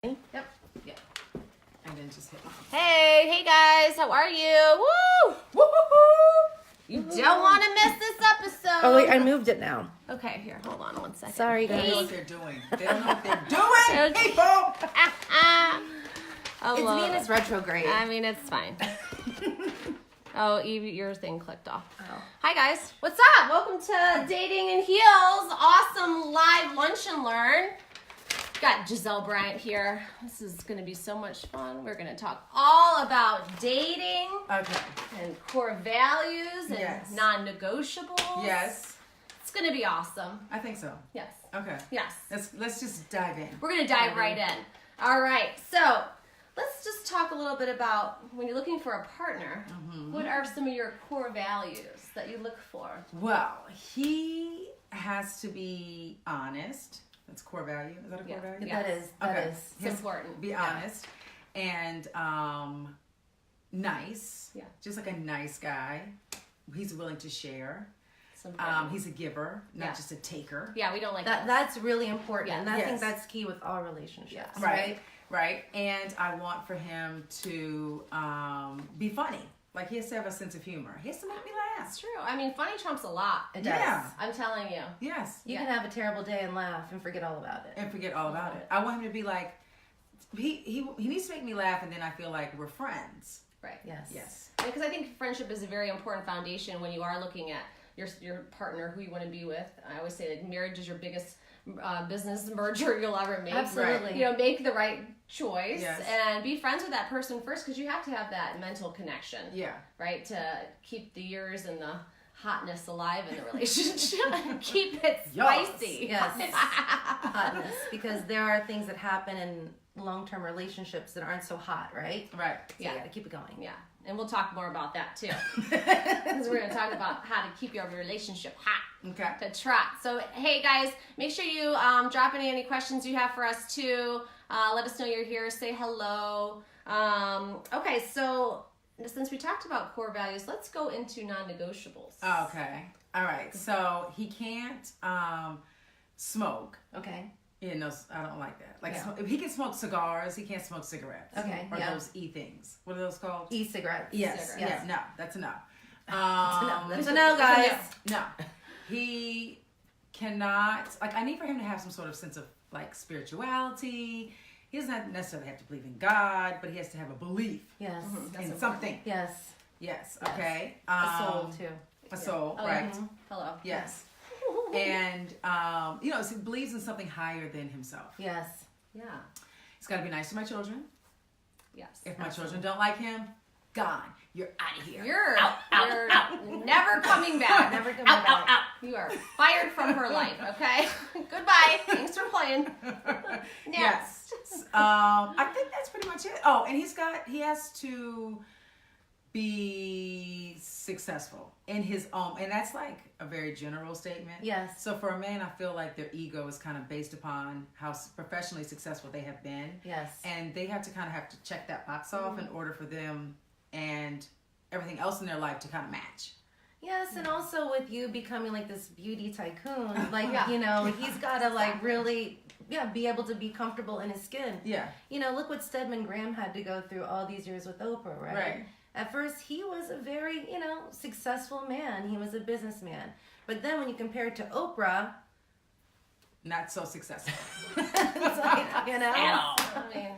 Yep. Yeah. And then just hit. Hey guys, how are you? Woo! Woo-hoo-hoo! You don't want to miss this episode. Oh wait, I moved it now. Okay, here, hold on one second. Sorry, They don't know guys. what they're doing. They don't know what they're doing, people! Oh, It's Lord. me and it's retrograde. I mean, it's fine. Oh, Eve, your thing clicked off. Oh. Hi guys, what's up? Welcome to Dating in Heels. Awesome live lunch and learn. Got Giselle Bryant here. This is going to be so much fun. We're going to talk all about dating Okay. and core values and Yes. non-negotiables. Yes. It's going to be awesome. I think so. Yes. Okay. Yes. Let's just dive in. We're going to dive right in. All right. So let's just talk a little bit about when you're looking for a partner, what are some of your core values that you look for? Well, he has to be honest. That's core value. Is that a core Yeah. value? Yeah. That is. That Okay. is. It's important. Be honest. And nice. Yeah. Just like a nice guy. He's willing to share. It's important. He's a giver, not Yeah. just a taker. Yeah, we don't like That that's really important. Yeah. And I Yes. think that's key with all relationships. Yes. Right. Right. And I want for him to be funny. Like he has to have a sense of humor. He has to make me laugh. It's true. I mean, funny trumps a lot. It does. Yeah. I'm telling you. Yes. You Yeah. can have a terrible day and laugh and forget all about it. And forget all about it. I want him to be like, he needs to make me laugh, and then I feel like we're friends. Right. Yes. Yes. Because I think friendship is a very important foundation when you are looking at your partner, who you want to be with. I always say that marriage is your biggest business merger you'll ever make. Absolutely. You know, make the right choice Yes. and be friends with that person first, because you have to have that mental connection, Yeah. right? To keep the years and the hotness alive in the relationship. Keep it Yes. spicy. Yes. Hotness. Because there are things that happen in long-term relationships that aren't so hot, right? Right. So Yeah. you gotta keep it going. Yeah. And we'll talk more about that too. Because we're going to talk about how to keep your relationship hot. Okay. To trot. So, hey guys, make sure you drop any questions you have for us too. Let us know you're here. Say hello. Okay, so since we talked about core values, let's go into non-negotiables. Okay. All right. So he can't smoke. Okay. Yeah, no, I don't like that. Like, Yeah. if he can smoke cigars, he can't smoke cigarettes. Okay, Or yeah. those e-things. What are those called? E-cigarettes. Yes. Cigarettes. Yeah. No, that's a no. That's a no, guys. No. He cannot, like, I need for him to have some sort of sense of, like, spirituality. He doesn't have necessarily have to believe in God, but he has to have a belief Yes. That's in something. Yes. Yes. Yes. Okay. A soul too. A soul, Oh, right. yeah. Hello. Yes. And, you know, so he believes in something higher than himself. Yes. Yeah. He's got to be nice to my children. Yes. If my children don't like him, gone. You're out of here. You're never coming back. Never coming back. You are fired from her life, okay? Goodbye. Thanks for playing. Next. Yes. I think that's pretty much it. Oh, and he has to be successful in his own, and that's like a very general statement. Yes. So for a man, I feel like their ego is kind of based upon how professionally successful they have been. Yes. And they have to check that box off in order for them and everything else in their life to kind of match. Yes, and also with you becoming like this beauty tycoon, like, Yeah. you know, he's got to like really, be able to be comfortable in his skin. Yeah. You know, look what Stedman Graham had to go through all these years with Oprah, right? Right. At first, he was a very, successful man. He was a businessman. But then when you compare it to Oprah, Not so successful. it's like, I mean,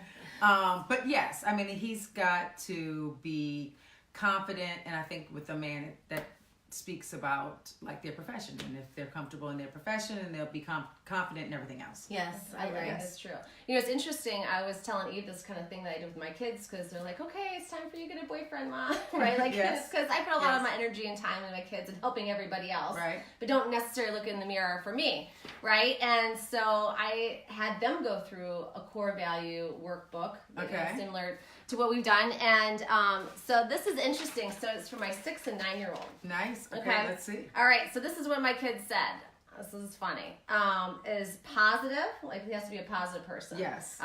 But yes, I mean, he's got to be confident, and I think with a man that speaks about like their profession, and if they're comfortable in their profession, and they'll be confident in everything else. yes, I agree. It's true. You know, it's interesting. I was telling Eve this kind of thing that I do with my kids, because they're like, okay, it's time for you to get a boyfriend, Mom. Right? Like, Yes. because I put a lot of Yes. my energy and time into my kids and helping everybody else. Right. But don't necessarily look in the mirror for me. Right? And so I had them go through a core value workbook. Okay. Similar to what we've done. And so this is interesting. So it's for my 6 and 9-year-old. Nice. Okay, Okay. let's see. All right, so this is what my kids said. this is funny, is positive, like he has to be a positive person. Yes.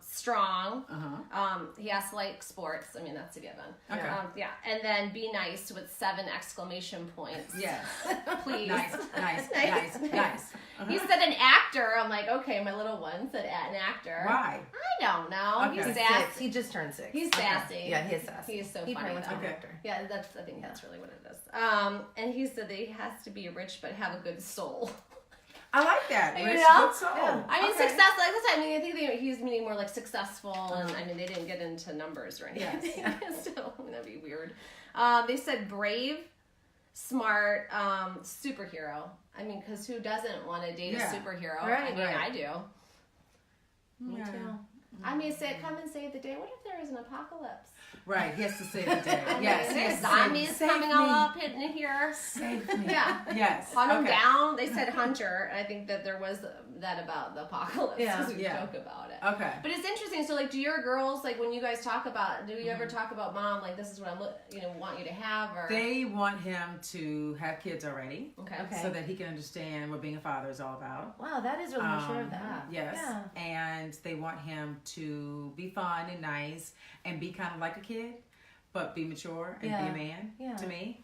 Strong. Uh-huh. He has to like sports. I mean, that's a given. Okay. Yeah. And then be nice with 7 exclamation points. Yes. Please. Nice. Uh-huh. He said an actor. I'm like, okay, my little one said an actor. Why? I don't know. Okay. He's He's sassy. 6. He just turned 6. He's sassy. Yeah, he is sassy. He is so he funny. probably went to though. an actor. Yeah, I think that's really what it is. And he said that he has to be rich but have a good soul. I like that. You Rich, know? good soul. Yeah. I mean, Okay. success. Like I mean, I think he's meaning more like successful, and I mean, they didn't get into numbers or anything. Yes. So that'd be weird. They said brave, smart, superhero. I mean, because who doesn't want to date Yeah. a superhero? Right, I mean, right. I do. Me Yeah. too. I mean, come and save the day. What if there is an apocalypse? Right, he has to save the day. Yes, There's yes. zombies Save coming me. all up hitting here. Save me. Yeah. Yes. Hunt them okay. down. They said hunter. And I think that there was that about the apocalypse. Yeah. 'Cause we Yeah. joke about it. Okay. But it's interesting. So, like, do your girls, like, when you guys talk about, do you ever talk about, Mom, like, this is what want you to have, or They want him to have kids already, okay, Okay. so that he can understand what being a father is all about. Wow, that is really mature of that. Yes. Yeah. And they want him to be fun and nice and be kind of like a kid, but be mature and Yeah. be a man Yeah. to me.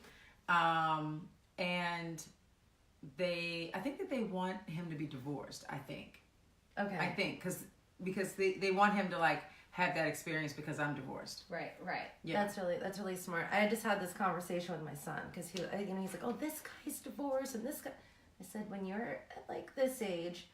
And I think that they want him to be divorced, I think, Okay. because they want him to like have that experience because I'm divorced. right. Yeah. That's really smart. I just had this conversation with my son because he's like, oh, this guy's divorced and this guy. I said, when you're at like this age,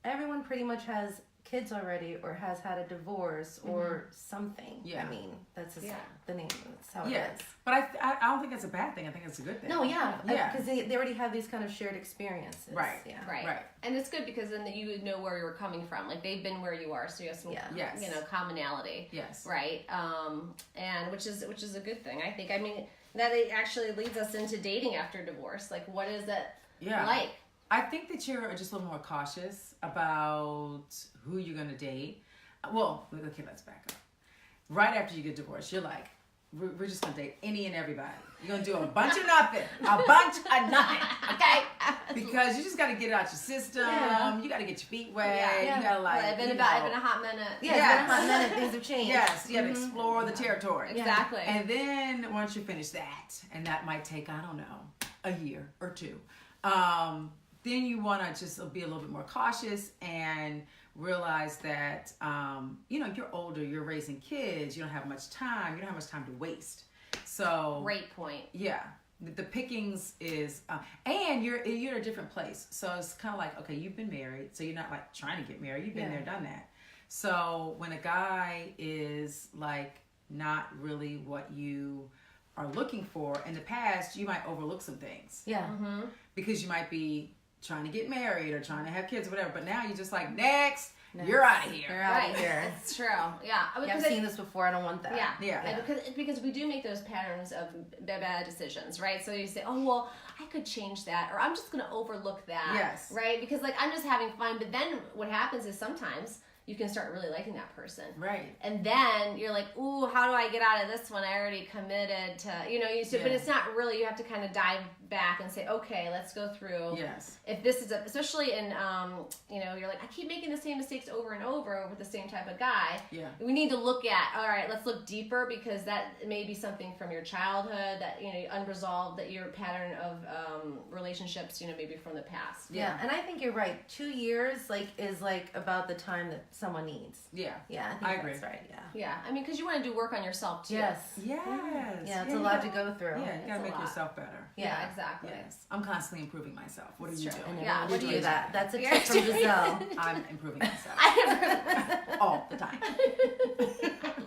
everyone pretty much has kids already or has had a divorce or something. Yeah. I mean, that's just Yeah. the name. That's how Yeah. it is. But I don't think it's a bad thing. I think it's a good thing. No, yeah, Yeah. because they already have these kind of shared experiences. Right. Yeah. Right. Right. And it's good because then you know where you're coming from. Like, they've been where you are, so you have some, Yeah. Yes. commonality. Yes. Right. And which is a good thing, I think. I mean, that it actually leads us into dating after divorce. Like, what is it Yeah. like? I think that you're just a little more cautious about who you're going to date. Well, okay, let's back up. Right after you get divorced, you're like, we're just going to date any and everybody. You're going to do a bunch of nothing. A bunch of nothing. Okay? Because you just got to get it out your system. Yeah. You got to get your feet wet. Yeah. You got to like, I've been you a know, hot minute. Yeah, it's Yes. been a hot minute. Things have changed. Yes, you got to explore the territory. Exactly. And then once you finish that, and that might take, I don't know, a year or two, then you want to just be a little bit more cautious and realize that, you're older, you're raising kids, you don't have much time, you don't have much time to waste. So, Great point. yeah, the pickings is, and you're at a different place. So it's kind of like, okay, you've been married, so you're not like trying to get married. You've been Yeah. there, done that. So when a guy is like not really what you are looking for in the past, you might overlook some things Yeah. because you might be trying to get married or trying to have kids or whatever. But now you're just like, next. You're out of here. You're out of here. It's true. Yeah. I've Because seen this before. I don't want that. Yeah. Yeah. And because we do make those patterns of bad decisions, right? So you say, oh, well, I could change that, or I'm just going to overlook that. Yes. Right? Because, like, I'm just having fun. But then what happens is sometimes you can start really liking that person. Right. And then you're like, ooh, how do I get out of this one? I already committed to, but it's not really, you have to kind of dive back and say, okay, let's go through. Yes. If this is especially in, you're like, I keep making the same mistakes over and over with the same type of guy. Yeah. We need to look at, all right, let's look deeper because that may be something from your childhood that, unresolved, that your pattern of relationships, maybe from the past. Yeah, and I think you're right. 2 years is about the time that someone needs. Yeah. Yeah, I think I agree. that's right. Yeah. Yeah, I mean, because you want to do work on yourself too. Yes. Yes. Yeah, it's you a lot gotta- to go through. Yeah, you It's gotta a make lot. yourself better. Yeah, exactly. Yes. I'm constantly improving myself. What are It's you true. doing? Yeah, What what do do you you do that? That's a Yeah. tip from Giselle. I'm improving myself I all the time.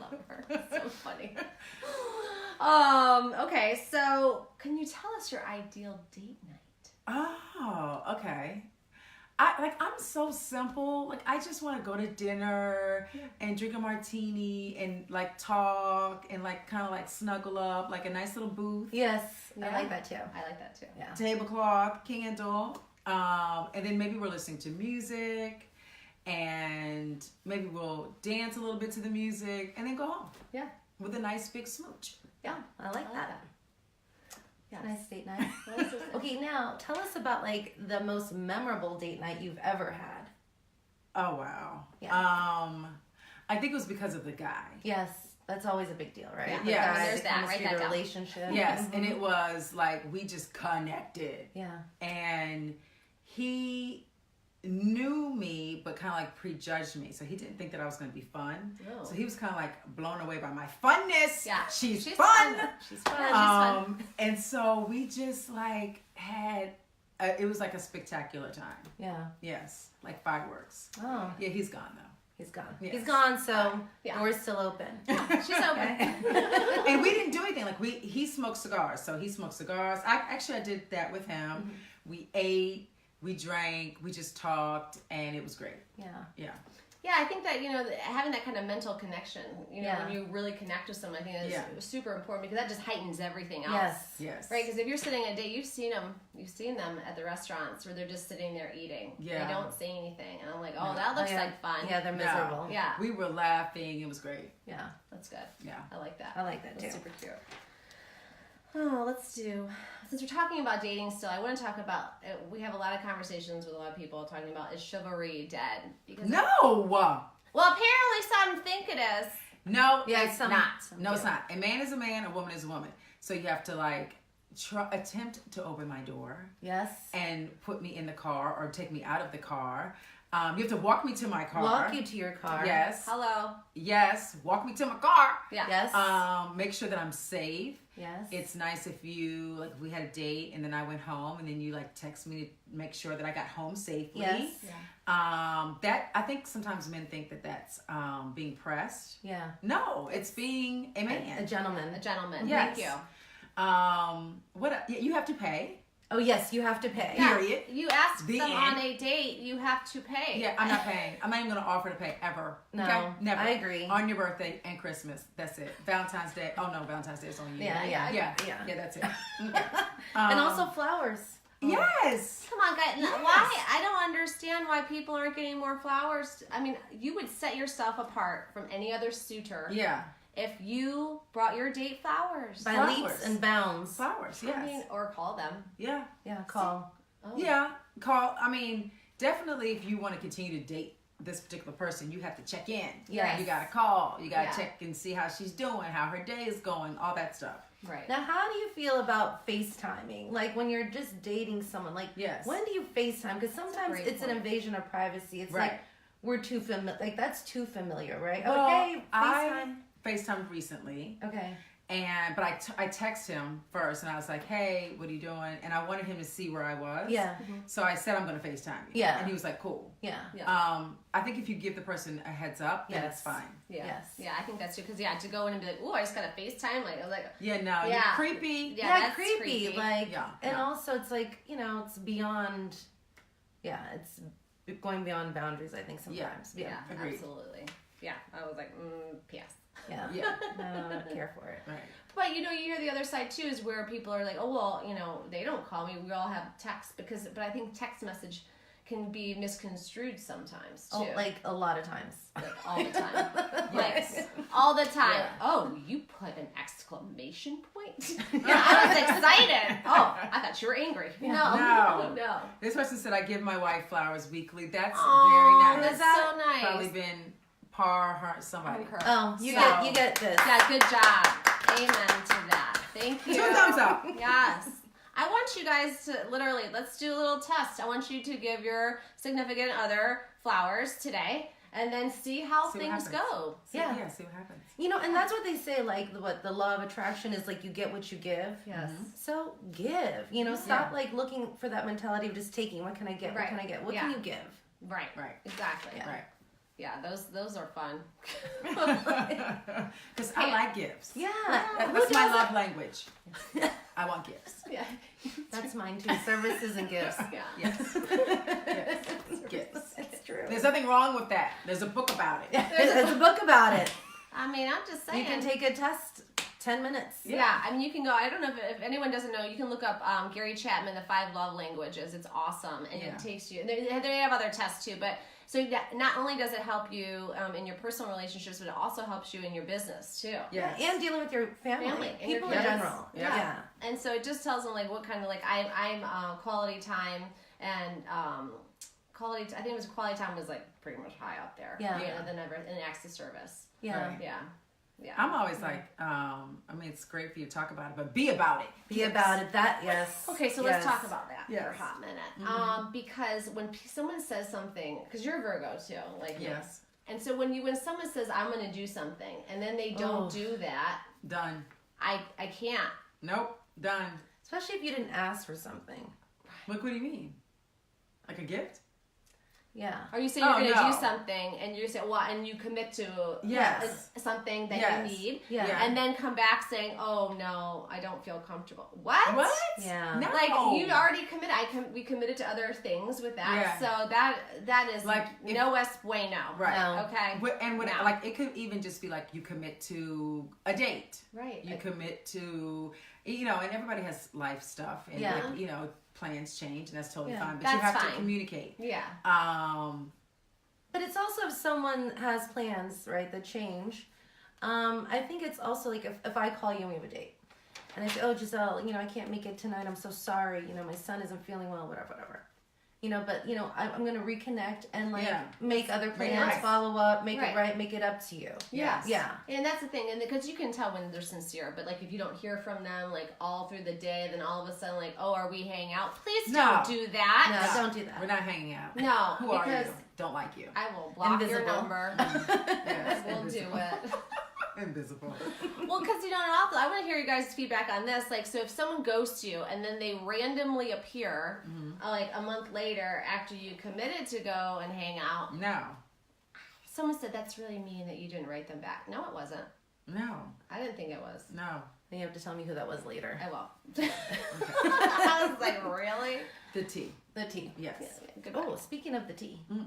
love her. It's so funny. Okay, so can you tell us your ideal date night? Oh, okay. I'm so simple. Like I just want to go to dinner and drink a martini and like talk and like kind of like snuggle up, like a nice little booth, Yes, Yeah. I like that too. I like that too. Yeah. tablecloth, candle, and then maybe we're listening to music, and maybe we'll dance a little bit to the music, and then go home Yeah. with a nice big smooch. Yeah, I like that. Yes. Nice date night. What is this? Okay, now tell us about like the most memorable date night you've ever had. Oh wow. Yeah. I think it was because of the guy. Yes, that's always a big deal, right? Yeah. The Yeah. guy, There's the that. chemistry, Write that the down. relationship. Yes, and it was like we just connected, Yeah. and he knew me but kind of like prejudged me, so he didn't think that I was going to be fun. Oh. So he was kind of like blown away by my funness. Yeah. she's She's fun. fun. She's fun. fun. And so we just like had it was like a spectacular time. Yeah. Yes, like fireworks. Oh, Yeah, he's gone though. he's gone. Yes. He's gone, so Yeah. door's still open. She's open. And we didn't do anything. Like he smoked cigars, so he smoked cigars. I did that with him. Mm-hmm. We ate, we drank, we just talked, and it was great. Yeah. Yeah. Yeah, I think that, having that kind of mental connection, Yeah. when you really connect with someone, I think is super important because that just heightens everything else. Yes. Yes. Right, because if you're sitting at a date, you've seen them at the restaurants where they're just sitting there eating. Yeah. They don't say anything, and I'm like, oh, No. that looks Oh, yeah. like fun. Yeah, they're No. miserable. Yeah, We were laughing. It was great. Yeah. that's good. Yeah. I like that. I like that That's too. super cute. Oh, since we're talking about dating still, I want to talk about, we have a lot of conversations with a lot of people talking about, is chivalry dead? Because No. Well, apparently some think it is. No, Yeah, it's some- not. some No, it's do. not. A man is a man, a woman is a woman. So you have to like attempt to open my door Yes. and put me in the car or take me out of the car. You have to walk me to my car. Walk you to your car. Yes. Hello. Yes. Walk me to my car. Yeah. Yes. Make sure that I'm safe. Yes. It's nice if you like we had a date and then I went home and then you like text me to make sure that I got home safely. Yes. That I think sometimes men think that that's being pressed. Yeah. No, it's being a man. A gentleman. A gentleman. Yes. Thank you. You have to pay. Oh yes, you have to pay. Yeah. Period. You ask The them end. on a date, you have to pay. Yeah, I'm not paying. I'm not even gonna offer to pay ever. No, okay? Never. I agree. On your birthday and Christmas, that's it. Valentine's Day. Oh no, Valentine's Day is on you. Yeah, yeah, yeah, yeah. That's it. And also flowers. yes. Come on, guys. Yes. Why? I don't understand why people aren't getting more flowers. I mean, you would set yourself apart from any other suitor Yeah, if you brought your date flowers. By Flowers. leaps and bounds. flowers. Yes. I mean, or call them. yeah. Yeah, call. Oh. Yeah. Call. I mean, definitely, if you want to continue to date this particular person, you have to check in. Yes. You gotta call. You gotta Yeah. check and see how she's doing, how her day is going, all that stuff. Right. Now, how do you feel about FaceTiming? Like when you're just dating someone, like Yes. when do you FaceTime? Because sometimes great it's an point. invasion of privacy. It's Right. like we're too familiar. Like that's too familiar, right? Well, Okay, I FaceTime. FaceTimed recently. Okay. But I text him first and I was like, hey, what are you doing? And I wanted him to see where I was. Yeah. So I said, I'm going to FaceTime you. Yeah. And he was like, cool. Yeah. Yeah. I think if you give the person a heads up, then Yes. it's fine. Yeah. Yes. Yeah, I think that's true. Because, to go in and be like, ooh, I just got a FaceTime. Like, I was like, Yeah, no, you're Yeah. creepy. Yeah, Yeah, that's creepy. creepy. Like, Yeah, and yeah. also it's like it's beyond. Yeah, it's going beyond boundaries. I think sometimes. yeah, agreed. absolutely. Yeah, I was like, P.S. Yeah. Yeah. No, I don't care for it. Right. But you hear the other side too is where people are like, oh well, they don't call me. We all have text but I think text message can be misconstrued sometimes too. Oh, like a lot of times. Like, all the time. Yes. Like all the time. Yeah. Oh, you put an exclamation point? Yeah, I was excited. Oh, I thought you were angry. No. No. This person said I give my wife flowers weekly. That's Oh, very nice. that's so nice. Probably been her somebody. Concur. Oh, you So- get this. Yeah, good job. Amen to that. Thank you. 2 thumbs up. Yes. I want you guys to literally, let's do a little test. I want you to give your significant other flowers today and then see how See what things happens. go. Yeah. See what happens. And that's what they say. Like what the law of attraction is. Like you get what you give. Yes. So give. Stop like looking for that mentality of just taking. What can I get? What Right. can I get? What Yeah. can you give? Right. Right. Exactly. Yeah. Right. Yeah, those are fun. Because I like gifts. Yeah. That's Who my doesn't? love language. I want gifts. Yeah. That's mine too. Services and gifts. Yeah. Yes. Gifts. It's true. There's nothing wrong with that. There's a book about it. There's a book about it. I mean, I'm just saying. You can take a test. 10 minutes. Yeah, I mean, you can go. I don't know if anyone doesn't know. You can look up Gary Chapman, The 5 Love Languages. It's awesome, and Yeah. it takes you. They have other tests too, but So not only does it help you in your personal relationships, but it also helps you in your business too. Yes. And dealing with your family, And your people in kids. general. Yeah. And so it just tells them like what kind of like I'm quality time and quality. I think it was quality time was like pretty much high up there. Yeah. You know, than ever in acts of service. Yeah. Right. Yeah. Yeah. I'm always like, I mean, it's great for you to talk about it, but be about it. Be about it. That, yes. Okay, so let's talk about that for Yes. a hot minute. Because when someone says something, because you're a Virgo too, like me. Yes. And so when someone says I'm going to do something and then they don't do that, Done. I can't. Nope. Done. Especially if you didn't ask for something. Look, what do you mean? Like a gift? Yeah. Or you say you're going to no. do something and you say, well, and you commit to Yes. something that Yes. you need, Yeah. and then come back saying, oh no, I don't feel comfortable. What? What? Yeah. No. Like you already committed. We committed to other things with that. Yeah. So that is Like, if- no es bueno. Right. No. Okay. And when, No. like, it could even just be like you commit to a date. Right. You commit to, you know, and everybody has life stuff. And, Yeah. like, you know, plans change, and that's totally Yeah. fine. But you That's have fine. to communicate. Yeah. But it's also if someone has plans, right, that change. I think it's also like if I call you and we have a date. And I say, oh, Giselle, you know, I can't make it tonight. I'm so sorry. You know, my son isn't feeling well, whatever. You know, but, you know, I'm going to reconnect and, like, Yeah. make other Make it plans, right. follow up, make Right. it right, make it up to you. Yes. Yeah. And that's the thing, and because you can tell when they're sincere, but like if you don't hear from them like all through the day, then all of a sudden like, oh, are we hanging out? Please No. don't do that. No, don't do that. We're not hanging out. No, Who are because you? Don't like you. I will block your Invisible. number. Yes, We'll do invisible. it. Invisible. Well, because you know, and also, I want to hear you guys' feedback on this. Like, so if someone ghosts you and then they randomly appear, like a month later after you committed to go and hang out, No. someone said that's really mean that you didn't write them back. No, it wasn't. No. I didn't think it was. No. Then you have to tell me who that was later. I will. I was like, really? The T. The tea. Yes. Goodbye. Oh, speaking of the tea. You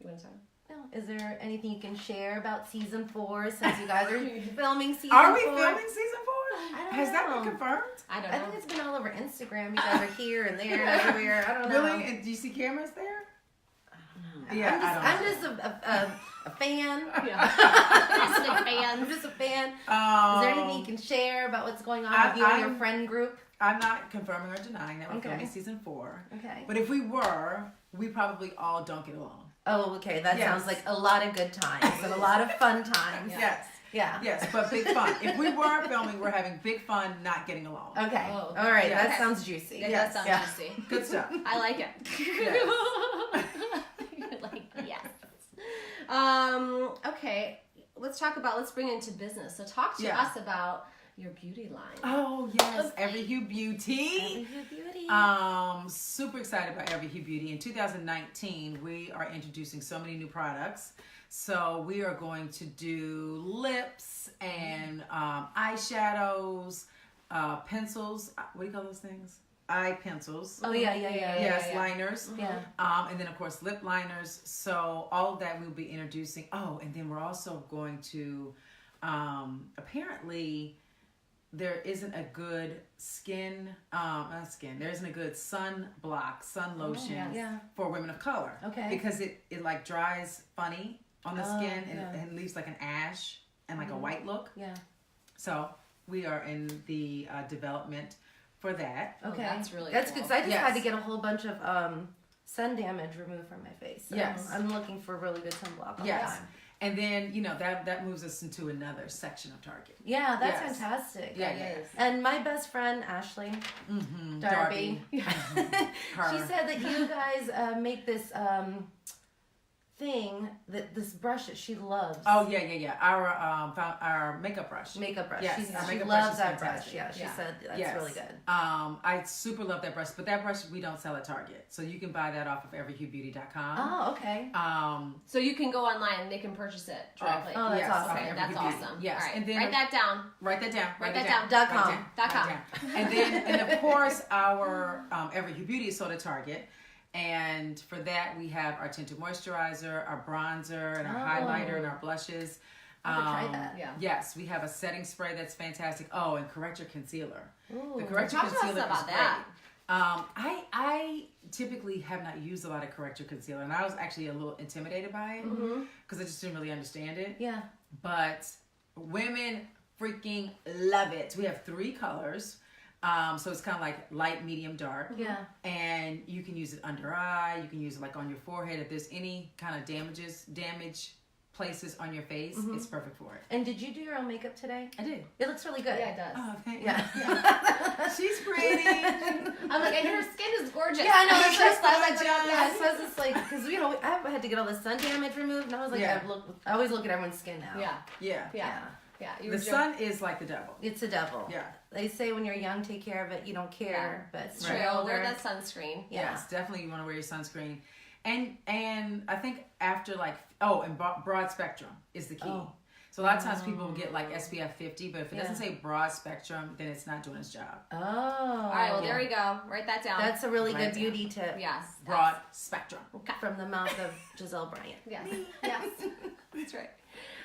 want to talk? No, is there anything you can share about season 4 since you guys are filming season Are we 4? filming season 4? I don't Has that know. been confirmed? I don't I know. think it's been all over Instagram. You guys are here and there and everywhere. I don't know. Really? And do you see cameras there? Yeah, I'm just a fan. Yeah. Just a I'm fan. just a fan. I Is there anything you can share about what's going on with you and your friend group? I'm not confirming or denying that we're Okay. filming season 4. Okay. But if we were, we probably all don't get along. Oh, okay. That Yes. sounds like a lot of good times and a lot of fun times. Yes. Yeah. Yes, but big fun. If we were filming, we're having big fun, not getting along. Okay. Oh, All right. yeah. That Okay. sounds juicy. That Yes. does sound Yeah. juicy. Good stuff. I like it. You're like, yes. Okay. Let's bring it into business. So talk to Yeah. us about your beauty line. Oh, yes. Every Hue Beauty. Every Hue Beauty. Super excited about Every Hue Beauty. In 2019, we are introducing so many new products. So we are going to do lips and eyeshadows, pencils. What do you call those things? Eye pencils. Oh yeah. Yes, yeah. liners. Yeah. And then of course lip liners. So all of that we'll be introducing. Oh, and then we're also going to apparently there isn't a good there isn't a good sun lotion yeah. for women of color. Okay. Because it like dries funny on the skin and, yeah. and leaves like an ash and like a white look. Yeah. So we are in the development for that. Okay. that's really That's cool. good. 'Cause I just Yes. had to get a whole bunch of sun damage removed from my face. So Yes. I'm looking for really good sunblock all the Yes. time. And then, you know, that moves us into another section of Target. Yeah, that's Yes. fantastic. Yeah, It yeah. is. And my best friend Ashley Darby, Her. she said that you guys make this thing, this brush that she loves. Oh yeah. Our makeup brush. Makeup brush. Yes, she our she makeup brush loves is that fantastic. brush. Yeah, she Yeah. said that's Yes. really good. I super love that brush, but that brush we don't sell at Target, so you can buy that off of everyhuebeauty.com. Oh, okay. So you can go online and they can purchase it directly. Oh, that's yes, awesome. off Okay, Every that's Hue Beauty. awesome. Yes, All right. and then write that down. Write that down. Write that down. Dot Write com. it Dot com. Write it down. And then, and of course, our Every Hue Beauty is sold at Target. And for that, we have our tinted moisturizer, our bronzer, and our highlighter, and our blushes. I have to try that. Yeah. Yes, we have a setting spray that's fantastic. Oh, and correct your concealer. Ooh. The correct your Talk to us concealer about is that. I typically have not used a lot of corrector concealer, and I was actually a little intimidated by it because I just didn't really understand it. Yeah. But women freaking love it. We have 3 colors. So it's kind of like light, medium, dark. Yeah. And you can use it under eye. You can use it like on your forehead. If there's any kind of damage places on your face, it's perfect for it. And did you do your own makeup today? I did. It looks really good. Yeah, it does. Oh, thank Yeah. She's pretty. I'm like, and her skin is gorgeous. Yeah, I know. That's First, what I I was was like, yeah, so I was just like, because I had to get all the sun damage removed, and I was like, Yeah. I always look at everyone's skin now. yeah, Yeah. yeah, yeah. You The were sun is like the devil. It's a devil. Yeah. They say when you're young, take care of it. You don't care, but It's when true. you're Wear older, that sunscreen. yeah. Yes, definitely you want to wear your sunscreen. And I think after and broad spectrum is the key. Oh. So a lot of times people will get like SPF 50, but if it doesn't say broad spectrum, then it's not doing its job. Oh. All right, well, there we go. Write that down. That's a really Right good beauty tip. yes. Broad spectrum. Okay. From the mouth of Giselle Bryant. Yes. Yes. That's right.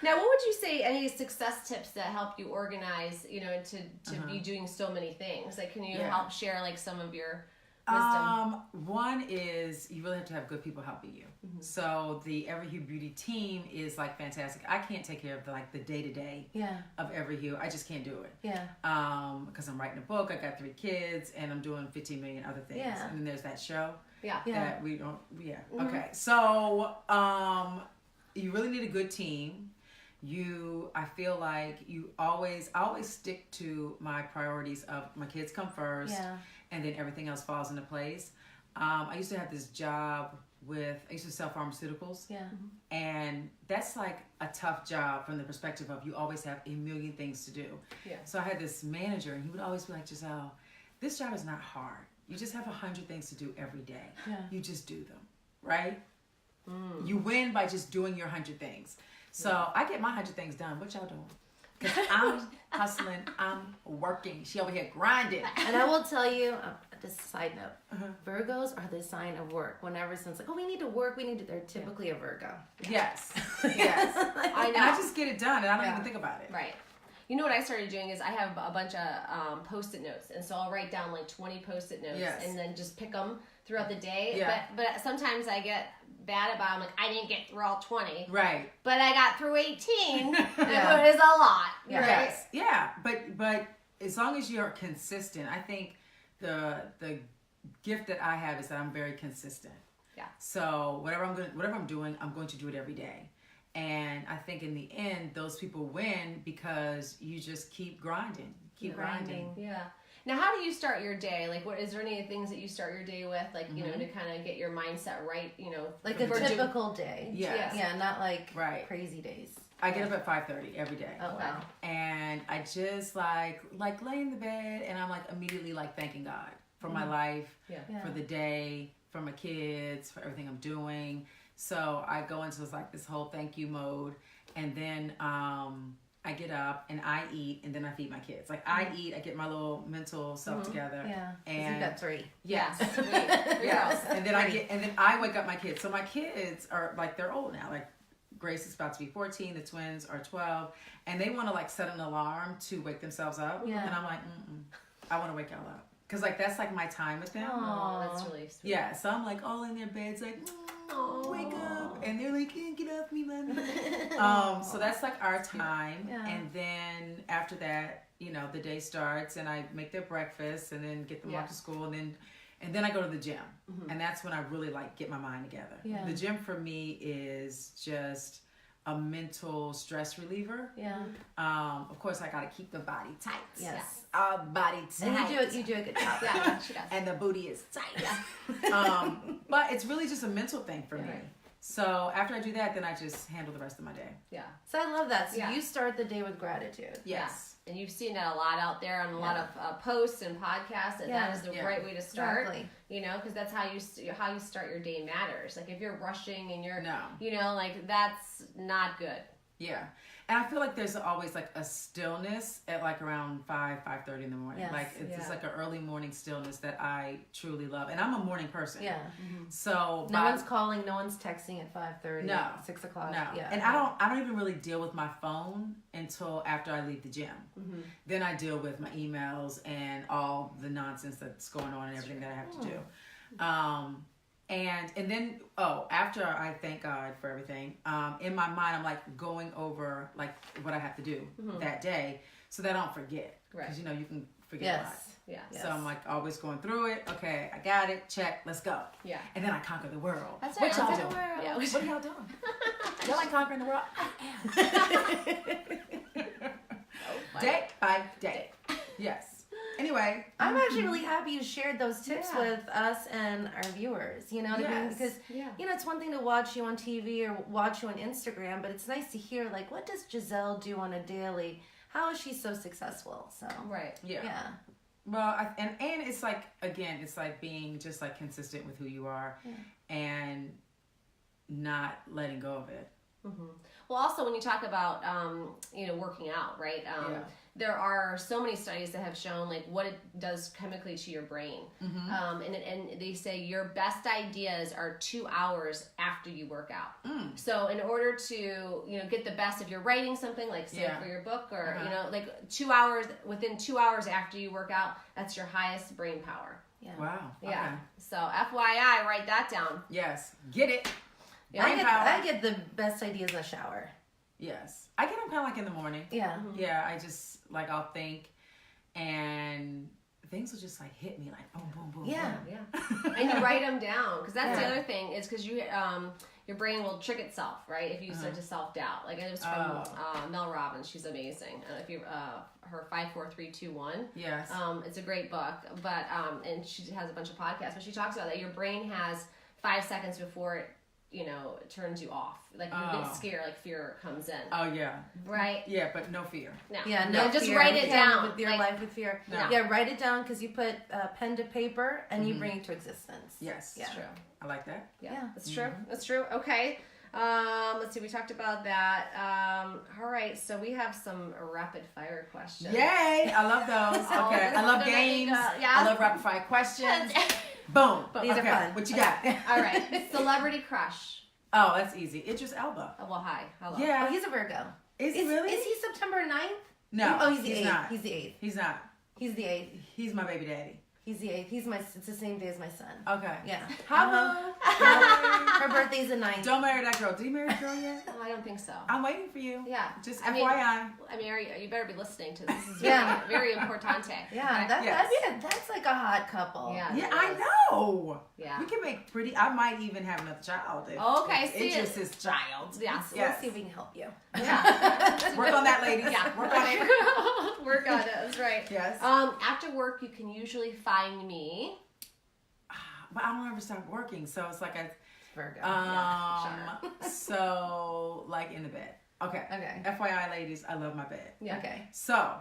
Now, what would you say any success tips that help you organize, to be doing so many things? Like, can you Yeah. help share like some of your wisdom? One is you really have to have good people helping you. So the Every Hue Beauty team is like fantastic. I can't take care of the day-to-day Yeah. of Every Hue. I just can't do it. Yeah. Because I'm writing a book, I got 3 kids, and I'm doing 15 million other things. Yeah. And then there's that show. Yeah. Yeah. That we don't, okay. So, you really need a good team. I feel like I always stick to my priorities of my kids come first, Yeah. and then everything else falls into place. I used to have this job I used to sell pharmaceuticals, Yeah. and that's like a tough job from the perspective of you always have a million things to do. Yeah. So I had this manager, and he would always be like, Giselle, this job is not hard. You just have 100 things to do every day. Yeah. You just do them, right? You win by just doing your 100 things. So I get my 100 things done. What y'all doing? Because I'm hustling, I'm working. She over here grinding. And I will tell you, just a side note, Virgos are the sign of work. Whenever someone's like, oh, we need to work, they're typically a Virgo. Yes, yes. I And know. I just get it done, and I don't Yeah. even think about it. Right. You know what I started doing is I have a bunch of Post-it notes, and so I'll write down like 20 Post-it notes, Yes. and then just pick them throughout the day. Yeah. But sometimes I get bad about. I'm like, I didn't get through all 20, Right. but I got through 18. Yeah. It is a lot. Yeah. Right? Yes. Yeah. But as long as you're consistent, I think the gift that I have is that I'm very consistent. Yeah. So whatever I'm doing, I'm going to do it every day. And I think in the end, those people win because you just keep grinding. Keep grinding. Yeah. Now, how do you start your day? Like, is there any things that you start your day with, like, to kind of get your mindset right, Like a for doing- typical day. Yes. Yeah, not like Right. crazy days. I get up at 5:30 every day. Oh, wow. And I just like lay in the bed, and I'm like immediately like thanking God for my life, Yeah. Yeah. for the day, for my kids, for everything I'm doing. So I go into this whole thank you mode, and then I get up and I eat, and then I feed my kids. Like I eat, I get my little mental self together. Yeah. 'Cause And you've got 3. yes. Sweet. Three Yes, girls. and then I wake up my kids. So my kids are like they're old now. Like Grace is about to be 14. The twins are 12, and they want to like set an alarm to wake themselves up. Yeah. And I'm like, I want to wake y'all up because like that's like my time with them. Oh, that's really sweet. Yeah, so I'm like all in their beds, like wake up, and they're like, get off me, mommy. So that's like our time, Yeah. and then after that, the day starts, and I make their breakfast, and then get them Yeah. off to school, and then I go to the gym, and that's when I really like get my mind together. Yeah. The gym for me is just a mental stress reliever. Yeah. Of course, I gotta keep the body tight. Yes. Our body tight. And you do a good job. Yeah, she does. And the booty is tight. But it's really just a mental thing for me. Right. So after I do that, then I just handle the rest of my day. Yeah. So I love that. So Yeah. you start the day with gratitude. Yes. And you've seen that a lot out there on a lot of posts and podcasts. That is the Yeah. right way to start. Exactly. Because that's how you start your day matters. Like if you're rushing and you're, No. like that's not good. Yeah. And I feel like there's always like a stillness at like around 5:30 in the morning. Yes. Like it's just Yeah. like an early morning stillness that I truly love. And I'm a morning person. Yeah. So No one's calling. No one's texting at 5:30. No. 6 o'clock. no. Yeah. And I don't even really deal with my phone until after I leave the gym. Then I deal with my emails and all the nonsense that's going on and everything that I have to do. And then after I thank God for everything, in my mind I'm like going over like what I have to do that day so that I don't forget. Right. Because you can forget a lot. Yes. Yeah. Yes. So I'm like always going through it. Okay, I got it. Check. Let's go. Yeah. And then I conquer the world. That's What right. y'all That's doing? right. Yeah. What are y'all doing? Y'all like conquering the world? Day by day. Yes. Anyway. I'm actually really happy you shared those tips Yeah. with us and our viewers. You know what I mean? Yes. Because Yeah. it's one thing to watch you on TV or watch you on Instagram, but it's nice to hear like what does Giselle do on a daily? How is she so successful? So Right. yeah. Well, and it's like again, it's like being just like consistent with who you are, and not letting go of it. Well, also when you talk about working out, right? There are so many studies that have shown like what it does chemically to your brain, and they say your best ideas are 2 hours after you work out. So in order to get the best, if you're writing something like say for your book or like 2 hours, within 2 hours after you work out, that's your highest brain power. Yeah. Wow. Yeah. Okay. So FYI, write that down. Yes. Get it. Yeah. I get the best ideas in the shower. Yes. I get them kind of like in the morning. Yeah. Yeah. I just like I'll think, and things will just like hit me like boom, boom, boom. Yeah. boom. Yeah. And you write them down because that's the Yeah. other thing is because your brain will trick itself, right? If you start to self doubt, like it was from Mel Robbins. She's amazing. If you her 5, 4, 3, 2, 1. Yes. It's a great book, but and she has a bunch of podcasts. But she talks about that your brain has 5 seconds before it it turns you off. Like you get scared, like fear comes in. Oh yeah. Right. Yeah, but no fear. No. Yeah, No, no just fear. write it down. With your Like, life with fear. No. Yeah, write it down because you put pen to paper and you bring it to existence. Yes. Yeah. True. I like that. Yeah. That's true. That's true. Okay. Let's see. We talked about that. All right. So we have some rapid fire questions. Yay! I love those. Oh, Okay. this I is love gonna games. be, yeah. I love rapid fire questions. Boom. These are Okay, fun. What you got? All right. Celebrity crush. Oh, that's easy. Idris Elba. Oh, well, hi. Hello. Yeah. Oh, he's a Virgo. Is he really? Is he September 9th? No. Oh, he's the 8th. not. He's the 8th. He's not. He's the 8th. He's my baby daddy. He's the 8th. It's the same day as my son. Okay. Yeah. Hello. Her birthday's the 9th. Don't marry that girl. Do you marry the girl yet? Oh, I don't think so. I'm waiting for you. Yeah. Just I FYI. mean, I mean, you better be listening to this. This is Yeah. very importante. Yeah, Okay? that's like a hot couple. Yeah. Yeah, it I is. know. Yeah. We can make pretty. I might even have another child. If, Okay, if see it. Idris' child. Yeah. So Yes. Let's see if we can help you. Yeah. Work on that, ladies. Yeah. Work on it. Work on it. That's right. Yes. After work, you can usually find me. But I don't ever stop working, so it's like Virgo. so like in the bed. Okay. Okay. FYI, ladies, I love my bed. Yeah. Okay. So,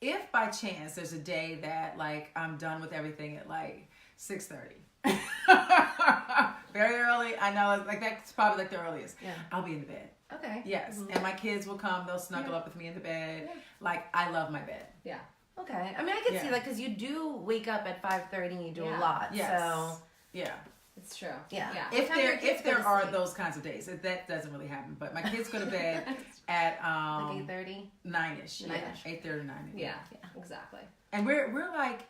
if by chance there's a day that like I'm done with everything at like 6:30, very early. I know, like that's probably like the earliest. Yeah. I'll be in the bed. Okay. Yes, and my kids will come. They'll snuggle up with me in the bed. Yeah. Like I love my bed. Yeah. Okay. I mean, I can see Yeah. that because you do wake up at 5:30 and you do Yeah. a lot. Yes. So Yeah. It's true. Yeah. Yeah. What time do your kids If go there to are sleep? those kinds of days, that doesn't really happen. But my kids go to bed at like 8:30. 9ish. Yeah. 8:30 or 9. Yeah. Exactly. And we're like,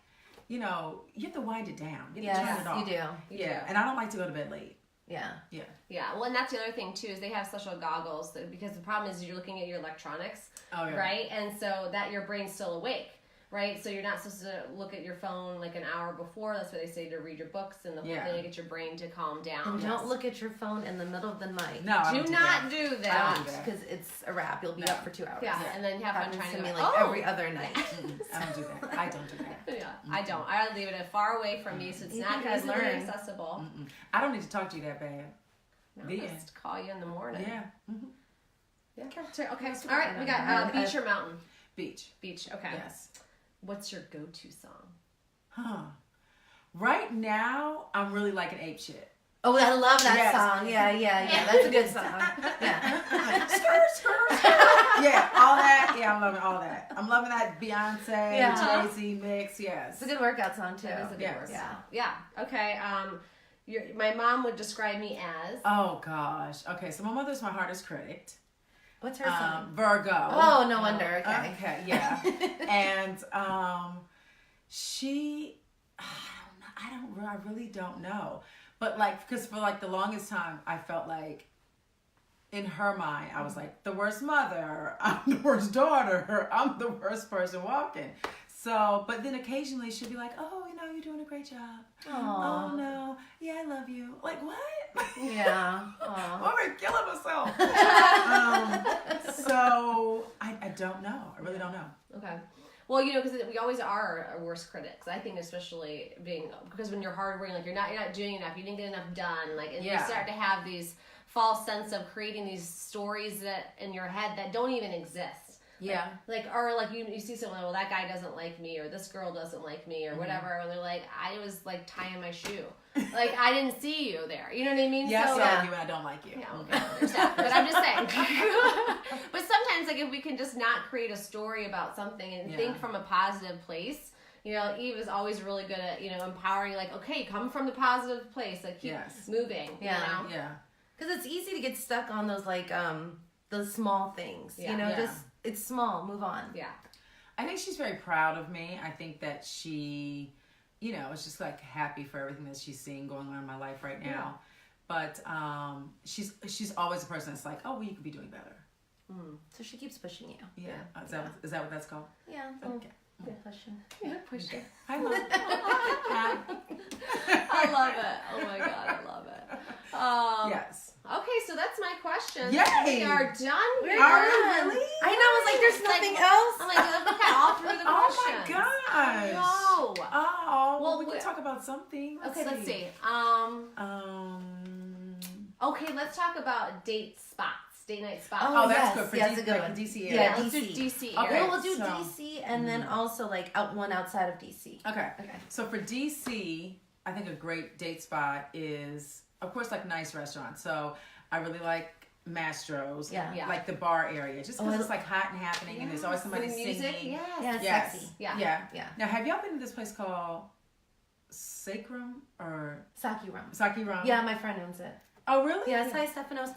you have to wind it down. You have to turn Yes, it off. you do. You Yeah, do. and I don't like to go to bed late. Yeah. Yeah. Yeah, well, and that's the other thing too is they have special goggles because the problem is you're looking at your electronics, Oh yeah. right? And so that your brain's still awake, right? So you're not supposed to look at your phone like an hour before. That's why they say to read your books and the whole Yeah. thing to get your brain to calm down. And don't look at your phone in the middle of the night. No, I Do don't do not that. do I that. don't do that. Because it's a wrap. You'll be No. up for 2 hours. Yeah, and then you have fun Happens trying to to me go, like oh! every other night. I don't do that. I don't do that. Yeah, I don't. I leave it far away from me so it's You not think I'd easily learn. accessible. I don't need to talk to you that bad. No, The just call you in the morning. Yeah. Yeah. Okay. All That's right. We got fine. beach or mountain. Beach. Beach. Okay. Yes. What's your go-to song? Huh. Right now, I'm really liking Ape Shit. Oh, I love that Yes. song. Yeah. That's a good song. Yeah. Skirt, skirt, skirt. Yeah, all that. Yeah, I'm loving all that. I'm loving that Beyonce, Yeah. Jay-Z mix. Yes. It's a good workout song too. That is a good Yes. workout. Yeah. Okay. My mom would describe me as. Oh gosh. Okay, so my mother's my hardest critic. What's her song? Virgo. Oh, no wonder. Okay. Okay, yeah. And she, I really don't know. But like, because for like the longest time, I felt like in her mind, I was like the worst mother, I'm the worst daughter, I'm the worst person walking. So, but then occasionally she'd be like, oh, you're doing a great job. Aw. Oh no, yeah, I love you. Like, what? Yeah. Aw. Oh, I'm killing myself. So I don't know. I really don't know. Okay. Well, because we always are our worst critics. I think, especially because when you're hardworking, like you're not doing enough, you didn't get enough done, like, and you Yeah. start to have these false sense of creating these stories that in your head that don't even exist. Yeah. Like, or like you see someone, well, that guy doesn't like me, or this girl doesn't like me, or whatever, and they're like, I was like tying my shoe, like I didn't see you there. You know what I mean? Yes, So, I like you and I don't like you. yeah, okay, I understand. But I'm just saying. But sometimes, like, if we can just not create a story about something and think from a positive place, Eve is always really good at, empowering, like, okay, come from the positive place, like, keep moving, Yeah. Yeah. Because it's easy to get stuck on those like those small things. Yeah. Yeah. Just it's small. Move on. Yeah. I think she's very proud of me. I think that she, is just like happy for everything that she's seeing going on in my life right now. But she's always a person that's like, oh, well, you could be doing better. So she keeps pushing you. Yeah. Is that what that's called? Yeah. Okay. Pushing. Yeah, push it. Hi, Mom. Hi. I love it. Oh my God, I love it. Yes. Okay, so that's my question. Yay! We are done. We're here. done. really? I know. I was like, there's nothing else. I'm like, look at all through the Oh my questions. gosh. No. Oh, well, Well, we can talk about something. Okay, let's see. Okay, let's talk about date night spots. Oh, that's yes. good for Yeah, that's a good like one. the DC Yeah, area. let's do DC. DC. Okay. area. Well, we'll do so- DC and then also like one outside of DC. Okay. Okay. So for DC, I think a great date spot is, of course, like nice restaurants. So I really like Mastro's. Yeah. Yeah. Like the bar area, just because Oh, it's like hot and happening, and there's always somebody With music. singing. Yes. Yeah, it's Yes. sexy. Yeah. Yeah. Yeah. Now, have y'all been to this place called Sacrum or Saki rum. Saki Rum? Yeah, my friend owns it. Oh, really? Yes, hi Stefanos.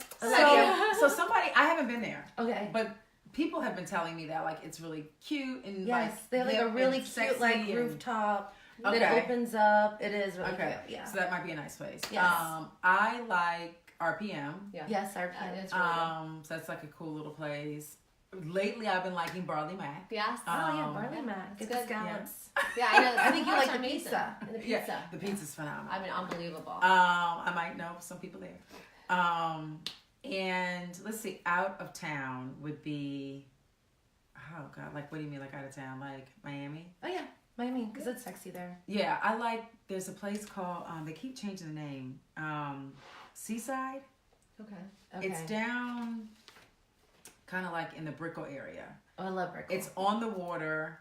So somebody, I haven't been there, Okay. but people have been telling me that like it's really cute and Yes, like they have like hip a really and cute sexy like and- rooftop Okay. that opens up. It is really Okay, cute. Yeah. so that might be a nice place. Yes. I like RPM. Yeah. Yes, our It's really good. So that's like a cool little place. Lately, I've been liking Barley Mac. Yes. Oh yeah, Um, barley mac. Get the good. scallops. Yeah, I know. I think you like the Amazing. pizza. And the Yeah, pizza. the pizza's phenomenal. I mean, unbelievable. I might know some people there. And let's see, out of town would be, oh God, like what do you mean, like out of town, like Miami? Oh yeah, Miami, because it's sexy there. Yeah, I like. There's a place called. They keep changing the name. Seaside. Okay. It's down, kind of like in the Brickell area. Oh, I love Brickell. It's on the water.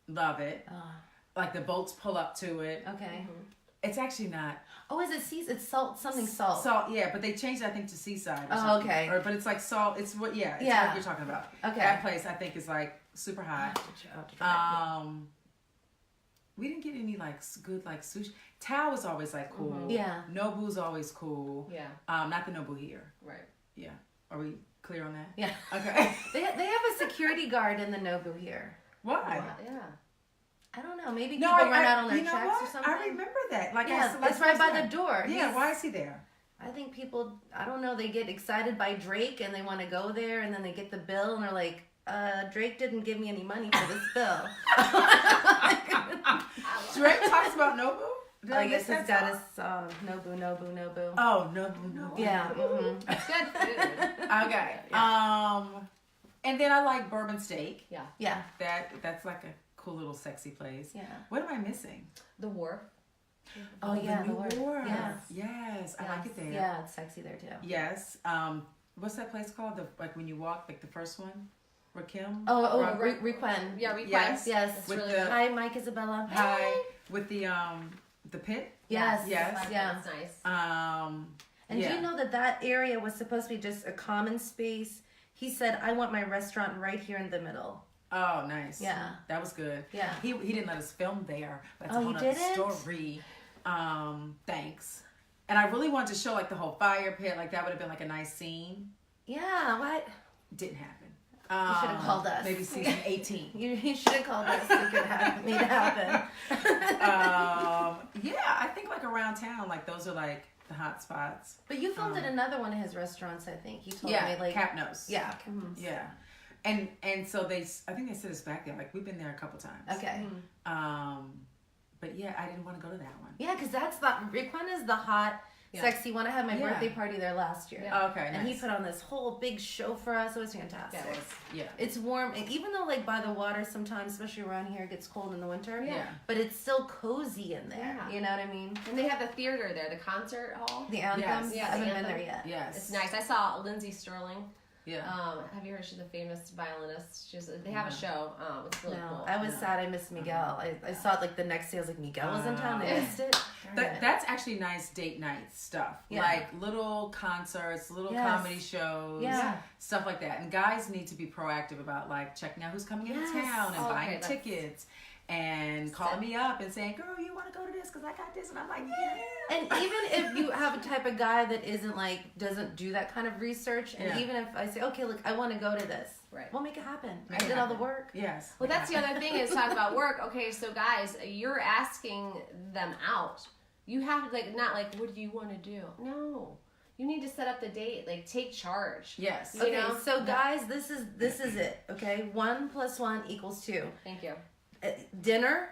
Love it. Oh, Like the boats pull up to it. okay. It's actually not Oh, is it sea? It's salt. Something salt. salt. Yeah, but they changed it, I think, to Seaside. Or Oh, something. okay. But it's like salt. It's what? Yeah. It's Yeah. what you're talking about. Okay. That place I think is like super hot. I'll have to try. We didn't get any like good like sushi. Tao is always like cool. Yeah. Nobu's always cool. Yeah. Not the Nobu here. Right. Yeah. Are we clear on that? Yeah. Okay. They have a security guard in the Nobu here. Why? Yeah. I don't know. Maybe No, people run out on their you know checks what? or something. I remember that. Like Yeah, I, it's right by the door. Yeah, He's- why is he there? I think people, I don't know, they get excited by Drake and they want to go there and then they get the bill and they're like, Drake didn't give me any money for this bill. Drake talks about Nobu? Did I miss guess it's that got song? his Nobu. Oh, Nobu. Yeah. Mm-hmm. It's good food. Okay. And then I like Bourbon Steak. Yeah. Yeah. That's like a cool little sexy place. Yeah. What am I missing? The wharf. Oh, yeah. the new Wharf. wharf. Yes. Yes, I like it there. Yeah, it's sexy there too. Yes. What's that place called? Like when you walk, like the first one, Rakim. Oh, Rock- Requen. Yeah, request. Yes. Yes. That's With really the- good. Hi, Mike Isabella. Hi. With the pit. Yes. Yes. Yeah. That's nice. And yeah. do you know that area was supposed to be just a common space He said, I want my restaurant right here in the middle. Oh, nice. Yeah. That was good. Yeah. He didn't let us film there. That's Oh, a whole he other didn't? story. Thanks. And I really wanted to show like the whole fire pit. Like that would have been like a nice scene. Yeah, what? Didn't happen. You should have called us. Maybe season 18. You should have called us. We could have made it happen. Yeah, I think like around town, like those are like the hot spots. But you filmed at another one of his restaurants, I think. He told Yeah, me, like... Capnos. Yeah. Yeah. And so I think they sent us back there. Like we've been there a couple times. Okay. But yeah, I didn't want to go to that one. Yeah, because that's Riquan is the hot, sexy one. I had my birthday party there last year. Yeah. Okay, And nice. he put on this whole big show for us. It was fantastic. Yeah, it was. Yeah. It's warm, and even though like by the water sometimes, especially around here, it gets cold in the winter. Yeah. But it's still cozy in there. Yeah. You know what I mean? And they have the theater there, the concert hall. The anthem. Yes. Yeah, I haven't the been there anthem. yet. Yes. It's nice. I saw Lindsay Sterling. Yeah. Have you heard? She's a famous violinist. They have a show. It's really No, cool. I was sad I missed Miguel. I saw it like the next day. I was like, Miguel was in town. I Yeah. missed it. That's actually nice date night stuff. Yeah. Like little concerts, little Yes. comedy shows, Yeah. stuff like that. And guys need to be proactive about like checking out who's coming into Yes. town and Oh, buying okay, that's- tickets and calling me up and saying, girl, you want to go to this because I got this. And I'm like, yeah. And even if you have a type of guy that isn't like, doesn't do that kind of research, and Yeah. even if I say, okay, look, I want to go to this, Right. we'll make it happen. Make I it did all the happen. work. Yes. Well, that's the other thing is talk about work. Okay, so guys, you're asking them out. You have to not what do you want to do? No, you need to set up the date. Like take charge. Yes. You Okay, know? so guys, this is it. Okay, 1 + 1 = 2. Thank you. Dinner,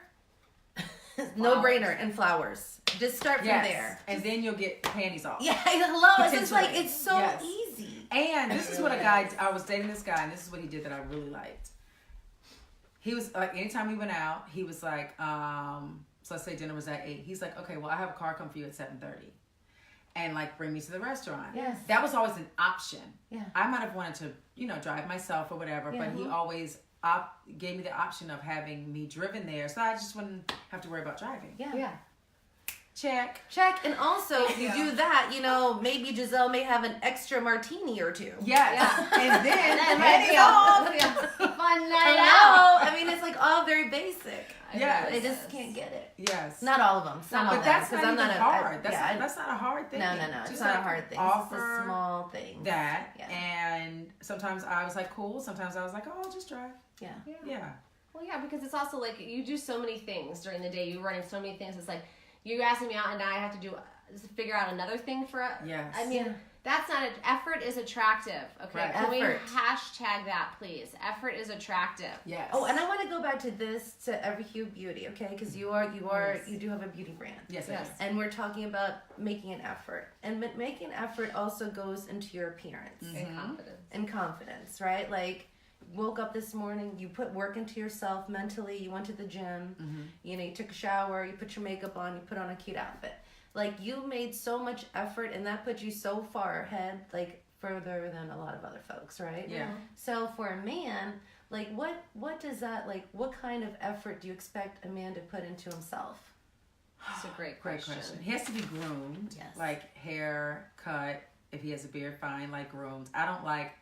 no brainer, and flowers. Just start from Yes. there. And then you'll get panties off. Yeah, hello. It's just like Potentially. it's so Yes. easy. And this is what a guy, I was dating this guy, and this is what he did that I really liked. He was like, anytime we went out, he was like, so let's say dinner was at 8. He's like, okay, well, I have a car come for you at 7:30. And like, bring me to the restaurant. Yes. That was always an option. Yeah. I might have wanted to, drive myself or whatever, Yeah. but he always gave me the option of having me driven there. So I just wouldn't have to worry about driving. Yeah. Yeah. Check. Check. And also, if you Yeah. do that, maybe Giselle may have an extra martini or two. Yes. Yeah. And then, And panties then off. fun night out. Hello. I mean, it's like all very basic. Yes. I just can't get it. Yes. Not all of them. Some But of them. that's 'cause not I'm even not hard. yeah, That's not a hard thing. no. It's Just not a like hard thing. Offer It's a small thing. that, Yeah. and sometimes I was like, cool. Sometimes I was like, oh, I'll just drive. Yeah. Yeah. Well, yeah, because it's also like you do so many things during the day. You're running so many things. It's like you're asking me out, and now I have to figure out another thing for. Yes. I mean, Yeah. that's not effort is attractive. Okay, Right. can we Effort. hashtag that, please? Effort is attractive. Yes. Oh, and I want to go back to this to Every Hue Beauty, okay? Because you do have a beauty brand. Yes. Yes. Yes. And we're talking about making an effort. And making effort also goes into your appearance And confidence. and confidence, right? Like, woke up this morning, you put work into yourself mentally, you went to the gym, you took a shower, you put your makeup on, you put on a cute outfit. Like, you made so much effort, and that put you so far ahead, like, further than a lot of other folks, right? Yeah. So for a man, like, what does that, like, what kind of effort do you expect a man to put into himself? That's a great Great question. question. He has to be groomed. Yes. Like hair cut. If he has a beard, fine. Like groomed. I like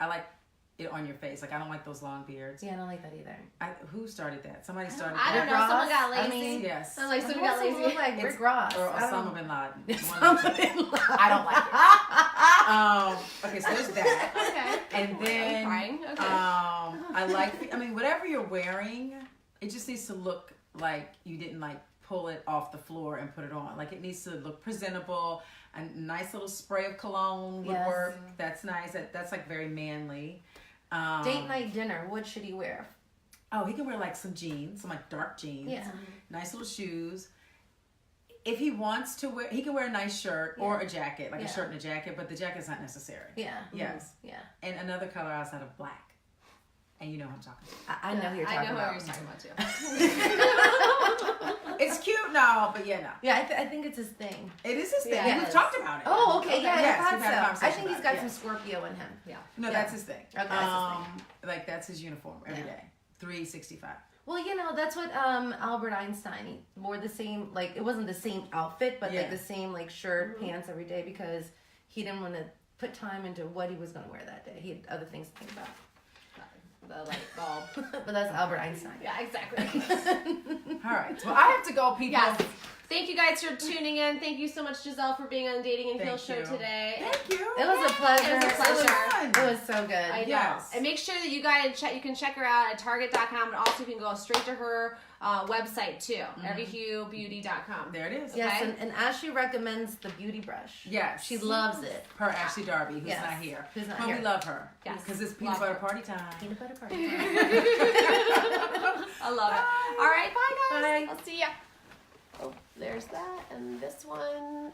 it on your face. Like I don't like those long beards. Yeah, I don't like that either. Who started that? Somebody started I don't that. know. Ross? Someone got I lazy. mean, Yes. I'm like, someone got Who lazy. look like Rick Ross? Or I don't- Osama bin Laden. Osama bin Laden. I don't like it. Okay, so there's that. Okay. And then Crying. Okay. I like whatever you're wearing, it just needs to look like you didn't like pull it off the floor and put it on. Like it needs to look presentable. A nice little spray of cologne would Yes. work. That's nice. That's like very manly. Date night dinner. What should he wear? Oh, he can wear like some jeans, some like dark jeans. Yeah. Nice little shoes. If he wants to wear, he can wear a nice shirt or a jacket, like Yeah. a shirt and a jacket, but the jacket's not necessary. Yeah. Yes. Yeah. And another color outside of black. And you know what I'm talking about. I know who you're I talking know about. who you're talking about too. It's cute now, but yeah, no. Yeah, I think it's his thing. It is his thing. Yeah, it We've is. talked about it. Oh, okay. Yeah, Yes, I we've had a thought so. I conversation think he's about got it, some yes. Scorpio in him. Yeah. No, Yeah. that's his thing. Okay, that's his thing. Like that's his uniform every Yeah. day. 365. Well, that's what Albert Einstein, he wore the same, like, it wasn't the same outfit, but Yeah. like the same, like, shirt, pants every day because he didn't want to put time into what he was going to wear that day. He had other things to think about. The light bulb. But that's Albert Einstein. Yeah, exactly. All right. Well, I have to go, people. Yes. Thank you guys for tuning in. Thank you so much, Giselle, for being on the Dating and Heal Thank show you. today. Thank you. It was a pleasure. It was a pleasure. It was so good. I know. Yes. And make sure that you guys you can check her out at Target.com, and also you can go straight to her website too, everyhuebeauty.com. There it is. Yes, Okay. and Ashley recommends the beauty brush. Yes. She loves it. Per Ashley Darby, who's Yes. not here. Who's not But here. we love her. Yes. Because it's peanut Love butter her. party time. Peanut butter party. I love it. All right, bye guys. Bye. I'll see ya. Oh, there's that, and this one.